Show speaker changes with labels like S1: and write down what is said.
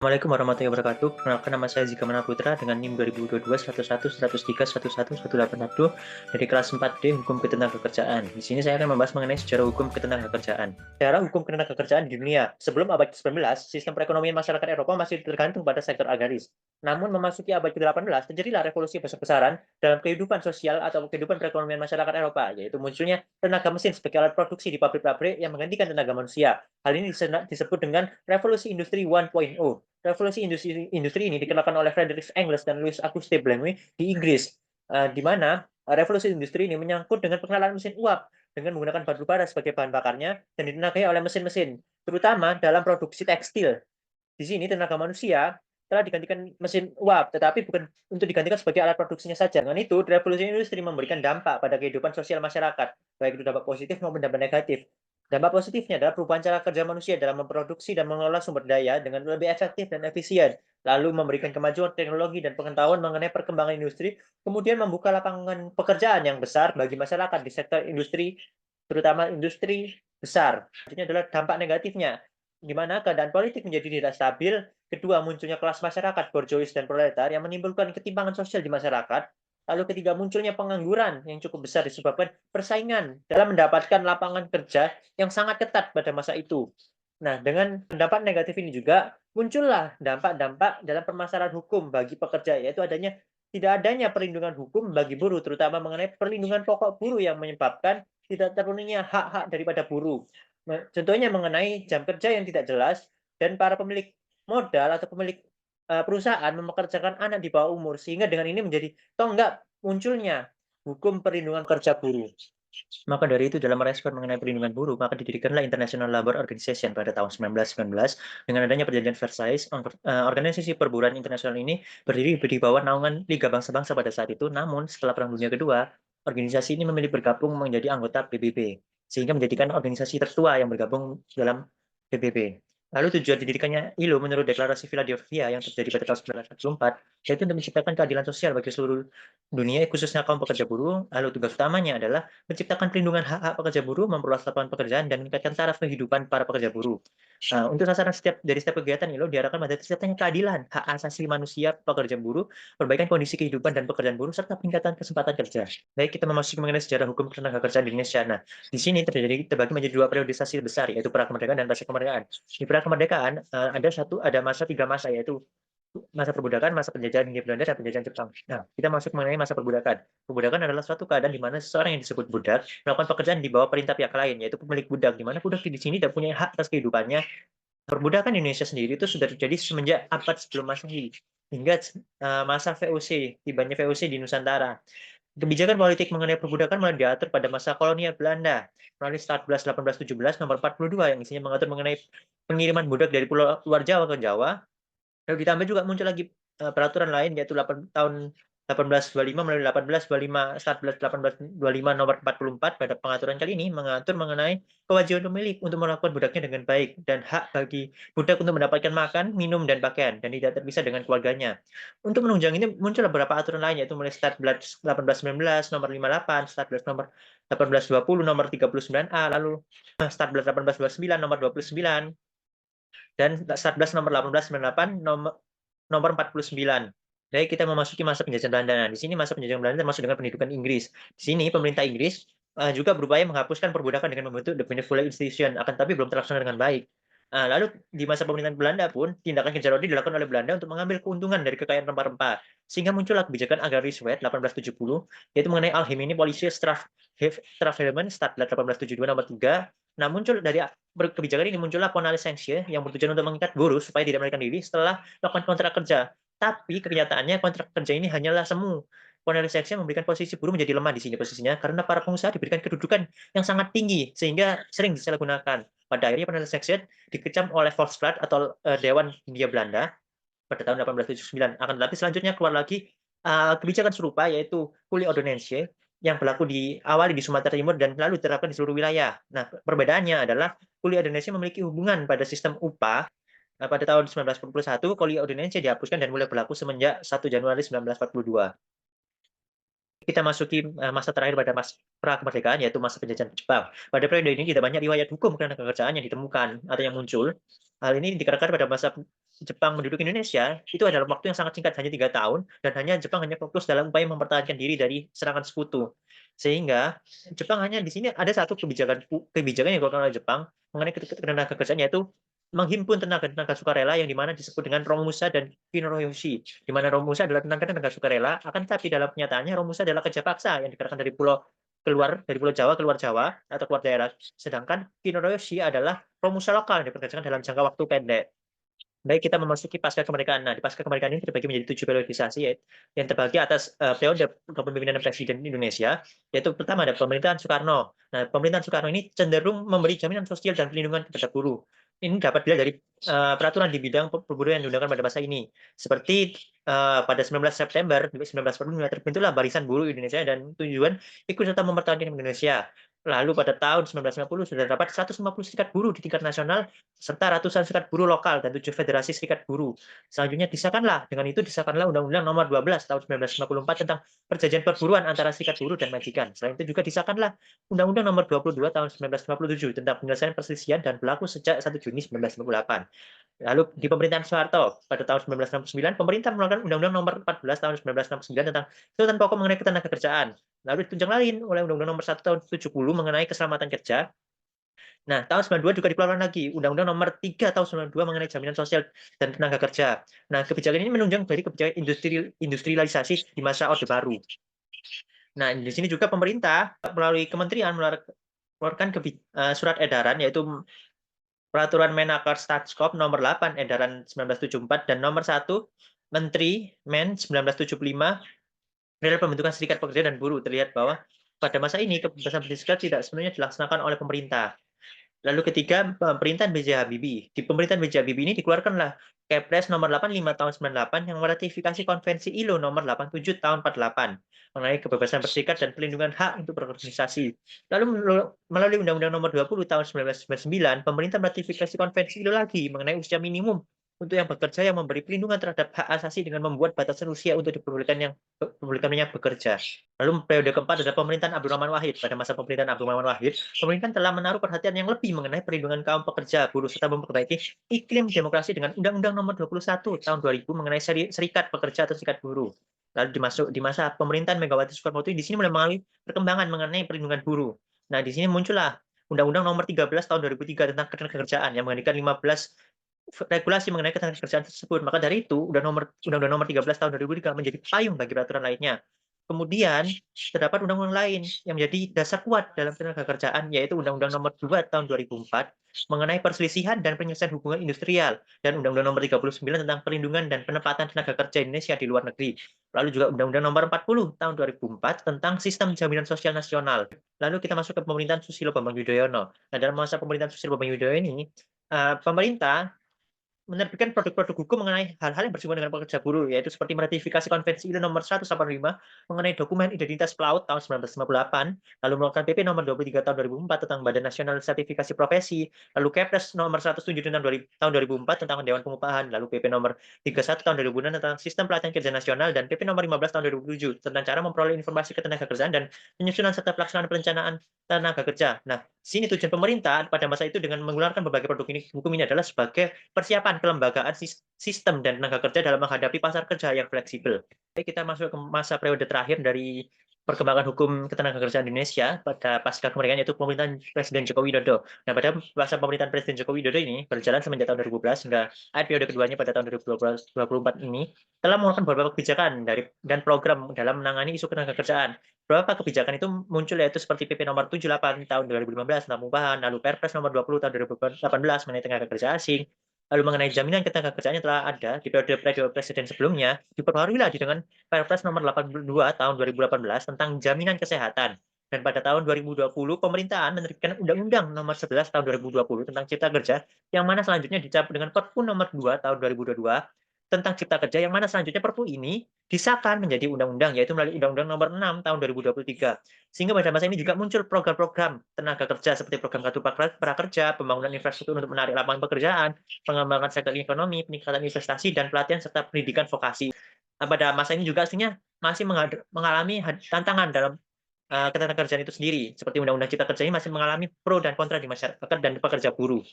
S1: Assalamualaikum warahmatullahi wabarakatuh. Perkenalkan, nama saya Zika Mana Putra dengan NIM 2022 101 103 11181 dari kelas 4D Hukum Ketenagakerjaan. Di sini saya akan membahas mengenai sejarah hukum ketenagakerjaan. Sejarah hukum ketenagakerjaan di dunia. Sebelum abad ke-19, sistem perekonomian masyarakat Eropa masih tergantung pada sektor agraris. Namun memasuki abad ke-18, terjadilah revolusi besar-besaran dalam kehidupan sosial atau kehidupan perekonomian masyarakat Eropa, yaitu munculnya tenaga mesin sebagai alat produksi di pabrik-pabrik yang menggantikan tenaga manusia. Hal ini disebut dengan Revolusi Industri 1.0. Revolusi industri ini dikenalkan oleh Frederick Engels dan Louis Auguste Blanqui di Inggris, di mana revolusi industri ini menyangkut dengan pengenalan mesin uap dengan menggunakan batu bara sebagai bahan bakarnya dan ditenagai oleh mesin-mesin, terutama dalam produksi tekstil. Di sini tenaga manusia telah digantikan mesin uap, tetapi bukan untuk digantikan sebagai alat produksinya saja. Dengan itu, revolusi industri memberikan dampak pada kehidupan sosial masyarakat, baik itu dampak positif maupun dampak negatif. Dampak positifnya adalah perubahan cara kerja manusia dalam memproduksi dan mengelola sumber daya dengan lebih efektif dan efisien, lalu memberikan kemajuan teknologi dan pengetahuan mengenai perkembangan industri, kemudian membuka lapangan pekerjaan yang besar bagi masyarakat di sektor industri, terutama industri besar. Artinya adalah dampak negatifnya, di mana keadaan politik menjadi tidak stabil, kedua munculnya kelas masyarakat borjuis dan proletar yang menimbulkan ketimpangan sosial di masyarakat, lalu ketiga munculnya pengangguran yang cukup besar disebabkan persaingan dalam mendapatkan lapangan kerja yang sangat ketat pada masa itu. Nah, dengan dampak negatif ini juga muncullah dampak-dampak dalam permasalahan hukum bagi pekerja, yaitu tidak adanya perlindungan hukum bagi buruh, terutama mengenai perlindungan pokok buruh yang menyebabkan tidak terpenuhinya hak-hak daripada buruh. Contohnya mengenai jam kerja yang tidak jelas dan para pemilik modal atau pemilik perusahaan mempekerjakan anak di bawah umur, sehingga dengan ini menjadi tonggak munculnya hukum perlindungan kerja buruh. Maka dari itu, dalam merespon mengenai perlindungan buruh, maka didirikanlah International Labour Organization pada tahun 1919. Dengan adanya perjanjian Versailles, organisasi perburuan internasional ini berdiri di bawah naungan Liga Bangsa-Bangsa pada saat itu. Namun, setelah Perang Dunia Kedua, organisasi ini memilih bergabung menjadi anggota PBB, sehingga menjadikan organisasi tertua yang bergabung dalam PBB. Lalu tujuan didirikannya ILO menurut Deklarasi Philadelphia yang terjadi pada tahun 1944, yaitu untuk menciptakan keadilan sosial bagi seluruh dunia, khususnya kaum pekerja buruh. Lalu tugas utamanya adalah menciptakan perlindungan hak-hak pekerja buruh, memperluas lapangan pekerjaan, dan meningkatkan taraf kehidupan para pekerja buruh. Untuk sasaran setiap kegiatan ILO diarahkan pada terciptanya keadilan, hak asasi manusia pekerja buruh, perbaikan kondisi kehidupan dan pekerjaan buruh, serta peningkatan kesempatan kerja. Baik, kita memasuki mengenai sejarah hukum ketenagakerjaan di Indonesia. Nah, di sini terbagi menjadi dua periodisasi besar, yaitu pra kemerdekaan dan pasca kemerdekaan. Di pra kemerdekaan ada tiga masa, yaitu masa perbudakan, masa penjajahan Hindia Belanda, dan penjajahan Jepang. Nah, kita masuk mengenai masa perbudakan. Perbudakan adalah suatu keadaan di mana seseorang yang disebut budak melakukan pekerjaan di bawah perintah pihak lain, yaitu pemilik budak, di mana budak di sini tidak punya hak atas kehidupannya. Perbudakan di Indonesia sendiri itu sudah terjadi semenjak abad sebelum Masehi hingga masa VOC, tibanya VOC di Nusantara. Kebijakan politik mengenai perbudakan mulai diatur pada masa kolonial Belanda melalui Statblad 1817 nomor 42 yang isinya mengatur mengenai pengiriman budak dari pulau luar Jawa ke Jawa. Lalu ditambah juga muncul lagi, peraturan lain, yaitu tahun 1825 melalui 1825 Statblad 1825 nomor 44. Pada pengaturan kali ini mengatur mengenai kewajiban pemilik untuk melakukan budaknya dengan baik dan hak bagi budak untuk mendapatkan makan, minum, dan pakaian dan tidak terpisah dengan keluarganya. Untuk menunjang ini muncul beberapa aturan lain, yaitu mulai Statblad 1819 nomor 58, Statblad nomor 1820 nomor 39A, lalu Statblad 1829 nomor 29, dan Satgas nomor 1898 nomor 49. Jadi kita memasuki masa penjajahan Belanda. Nah, di sini masa penjajahan Belanda termasuk dengan pendudukan Inggris. Di sini pemerintah Inggris juga berupaya menghapuskan perbudakan dengan membentuk the Benevolent Institution, akan tapi belum terlaksana dengan baik. Lalu di masa pemerintahan Belanda pun tindakan kejar rodi dilakukan oleh Belanda untuk mengambil keuntungan dari kekayaan rempah-rempah, sehingga muncullah kebijakan agraris Wet 1870, yaitu mengenai Algemene Politische Strafreformen Statblad 1872 nomor 3. Nah, muncul dari kebijakan ini muncullah Ponalisensje yang bertujuan untuk mengikat buruh supaya tidak melarikan diri setelah melakukan kontrak kerja. Tapi kenyataannya kontrak kerja ini hanyalah semu. Ponalisensje memberikan posisi buruh menjadi lemah di sini posisinya karena para pengusaha diberikan kedudukan yang sangat tinggi sehingga sering disalahgunakan. Pada akhirnya Ponalisensje dikecam oleh Volksblad atau Dewan Hindia Belanda pada tahun 1879. Akan tetapi selanjutnya keluar lagi kebijakan serupa, yaitu Kuli Ordonansie, yang berlaku awali di Sumatera Timur dan lalu diterapkan di seluruh wilayah. Nah, perbedaannya adalah Kuli Ordonansie memiliki hubungan pada sistem upah. Pada tahun 1941, Kuli Ordonansie dihapuskan dan mulai berlaku semenjak 1 Januari 1942. Kita masuki masa terakhir pada masa pra kemerdekaan, yaitu masa penjajahan Jepang. Pada periode ini tidak banyak riwayat hukum ketenagakerjaan yang ditemukan atau yang muncul. Hal ini dikarenakan pada masa Jepang menduduki Indonesia, itu adalah waktu yang sangat singkat, hanya 3 tahun, dan Jepang hanya fokus dalam upaya mempertahankan diri dari serangan sekutu. Sehingga Jepang hanya di sini ada satu kebijakan yang dilakukan oleh Jepang mengenai ketenaga kerjaan, yaitu menghimpun tenaga-tenaga sukarela yang dimana disebut dengan Romusa dan Kinoroyoshi, di mana Romusa adalah tenaga sukarela, akan tetapi dalam kenyataannya Romusa adalah kerja paksa yang dikerahkan dari pulau Jawa keluar Jawa atau keluar daerah, sedangkan Kinoroyoshi adalah Romusa lokal yang dipekerjakan dalam jangka waktu pendek. Baik, kita memasuki pasca kemerdekaan. Nah, di pasca kemerdekaan ini terbagi menjadi 7 periodisasi, yang terbagi atas periode kepemimpinan Presiden Indonesia, yaitu pertama ada pemerintahan Soekarno. Nah, pemerintahan Soekarno ini cenderung memberi jaminan sosial dan perlindungan kepada buruh. Ini dapat dilihat dari peraturan di bidang perburuan yang digunakan pada masa ini. Seperti pada 19 September 1945 terbentuklah Barisan Buruh Indonesia dan tujuan ikut serta mempertahankan Indonesia. Lalu pada tahun 1950 sudah dapat 150 serikat buruh di tingkat nasional serta ratusan serikat buruh lokal dan 7 federasi serikat buruh. Selanjutnya dengan itu disahkanlah Undang-Undang Nomor 12 Tahun 1954 tentang Perjanjian Perburuan antara serikat buruh dan majikan. Selain itu juga disahkanlah Undang-Undang Nomor 22 Tahun 1957 tentang penyelesaian perselisihan dan berlaku sejak 1 Juni 1998. Lalu di pemerintahan Soeharto pada tahun 1969, pemerintah mengeluarkan Undang-Undang Nomor 14 Tahun 1969 tentang ketentuan pokok mengenai ketenagakerjaan. Lalu ditunjang lain oleh Undang-Undang Nomor 1 Tahun 70 mengenai keselamatan kerja. Nah, tahun 92 juga dikeluarkan lagi Undang-Undang Nomor 3 Tahun 92 mengenai jaminan sosial dan tenaga kerja. Nah, kebijakan ini menunjang dari kebijakan industrialisasi di masa Orde Baru. Nah, di sini juga pemerintah melalui kementerian mengeluarkan surat edaran, yaitu Peraturan Menaker Stadskop Nomor 8 Edaran 1974 dan Nomor 1 Menteri Men 1975 dalam pembentukan serikat pekerja dan buruh. Terlihat bahwa pada masa ini kebebasan berserikat tidak sepenuhnya dilaksanakan oleh pemerintah. Lalu ketiga, pemerintahan B.J. Habibie. Di pemerintahan B.J. Habibie ini dikeluarkanlah Kepres nomor 85 tahun 98 yang meratifikasi Konvensi ILO nomor 87 tahun 48 mengenai kebebasan berserikat dan pelindungan hak untuk berorganisasi. Lalu melalui Undang-Undang nomor 20 tahun 1999, pemerintah meratifikasi Konvensi ILO lagi mengenai usia minimum untuk yang bekerja yang memberi pelindungan terhadap hak asasi dengan membuat batasan usia untuk diperbolehkannya bekerja. Lalu periode keempat adalah pemerintahan Abdurrahman Wahid. Pada masa pemerintahan Abdurrahman Wahid, pemerintah telah menaruh perhatian yang lebih mengenai perlindungan kaum pekerja buruh serta memperbaiki iklim demokrasi dengan Undang-Undang Nomor 21 Tahun 2000 mengenai serikat pekerja atau serikat buruh. Lalu di masa pemerintahan Megawati Soekarnoputri, di sini mulai mengalami perkembangan mengenai perlindungan buruh. Nah, di sini muncullah Undang-Undang Nomor 13 Tahun 2003 tentang ketenagakerjaan yang menghadirkan 15 regulasi mengenai ketenagakerjaan tersebut. Maka dari itu, Undang-Undang Nomor 13 Tahun 2003 menjadi payung bagi peraturan lainnya. Kemudian terdapat undang-undang lain yang menjadi dasar kuat dalam ketenagakerjaan, yaitu Undang-Undang Nomor 2 Tahun 2004 mengenai perselisihan dan penyelesaian hubungan industrial, dan Undang-Undang Nomor 39 tentang perlindungan dan penempatan tenaga kerja Indonesia di luar negeri. Lalu juga Undang-Undang Nomor 40 Tahun 2004 tentang Sistem Jaminan Sosial Nasional. Lalu kita masuk ke pemerintahan Susilo Bambang Yudhoyono. Nah, dalam masa pemerintahan Susilo Bambang Yudhoyono ini, pemerintah menerbitkan produk-produk hukum mengenai hal-hal yang bersinggungan dengan pekerja buruh, yaitu seperti meratifikasi Konvensi ILO nomor 185 mengenai dokumen identitas pelaut tahun 1958, lalu mengeluarkan PP nomor 23 tahun 2004 tentang Badan Nasional Sertifikasi Profesi, lalu Kepres nomor 107 tahun 2004 tentang Dewan Pengupahan, lalu PP nomor 31 tahun 2006 tentang Sistem Pelatihan Kerja Nasional, dan PP nomor 15 tahun 2007 tentang cara memperoleh informasi ketenagakerjaan dan penyusunan serta pelaksanaan perencanaan tenaga kerja. Nah, sini tujuan pemerintah pada masa itu dengan mengeluarkan berbagai produk hukum ini adalah sebagai persiapan kelembagaan sistem dan tenaga kerja dalam menghadapi pasar kerja yang fleksibel. Kita masuk ke masa periode terakhir dari perkembangan hukum ketenagakerjaan Indonesia pada pasca kemerdekaan, yaitu pemerintahan Presiden Joko Widodo. Nah, pada masa pemerintahan Presiden Joko Widodo ini berjalan semenjak tahun 2012 hingga akhir periode keduanya pada tahun 2024 ini telah mengeluarkan beberapa kebijakan dan program dalam menangani isu ketenagakerjaan. Beberapa kebijakan itu muncul, yaitu seperti PP nomor 78 tahun 2015 tentang pengupahan, lalu Perpres nomor 20 tahun 2018 mengenai tenaga kerja asing, lalu mengenai jaminan ketenagakerjaan yang telah ada di periode presiden sebelumnya, diperbarui lagi dengan Perpres nomor 82 tahun 2018 tentang jaminan kesehatan. Dan pada tahun 2020, pemerintahan menerbitkan Undang-Undang nomor 11 tahun 2020 tentang Cipta Kerja, yang mana selanjutnya dicabut dengan Perpu nomor 2 tahun 2022 tentang Cipta Kerja, yang mana selanjutnya Perpu ini disahkan menjadi undang-undang, yaitu melalui Undang-Undang nomor 6 tahun 2023. Sehingga pada masa ini juga muncul program-program tenaga kerja seperti program Kartu Prakerja, pembangunan infrastruktur untuk menarik lapangan pekerjaan, pengembangan sektor ekonomi, peningkatan investasi, dan pelatihan serta pendidikan vokasi. Nah, pada masa ini juga aslinya masih mengalami tantangan dalam ketenagakerjaan itu sendiri. Seperti Undang-Undang Cipta Kerja ini masih mengalami pro dan kontra di masyarakat dan pekerja buruh.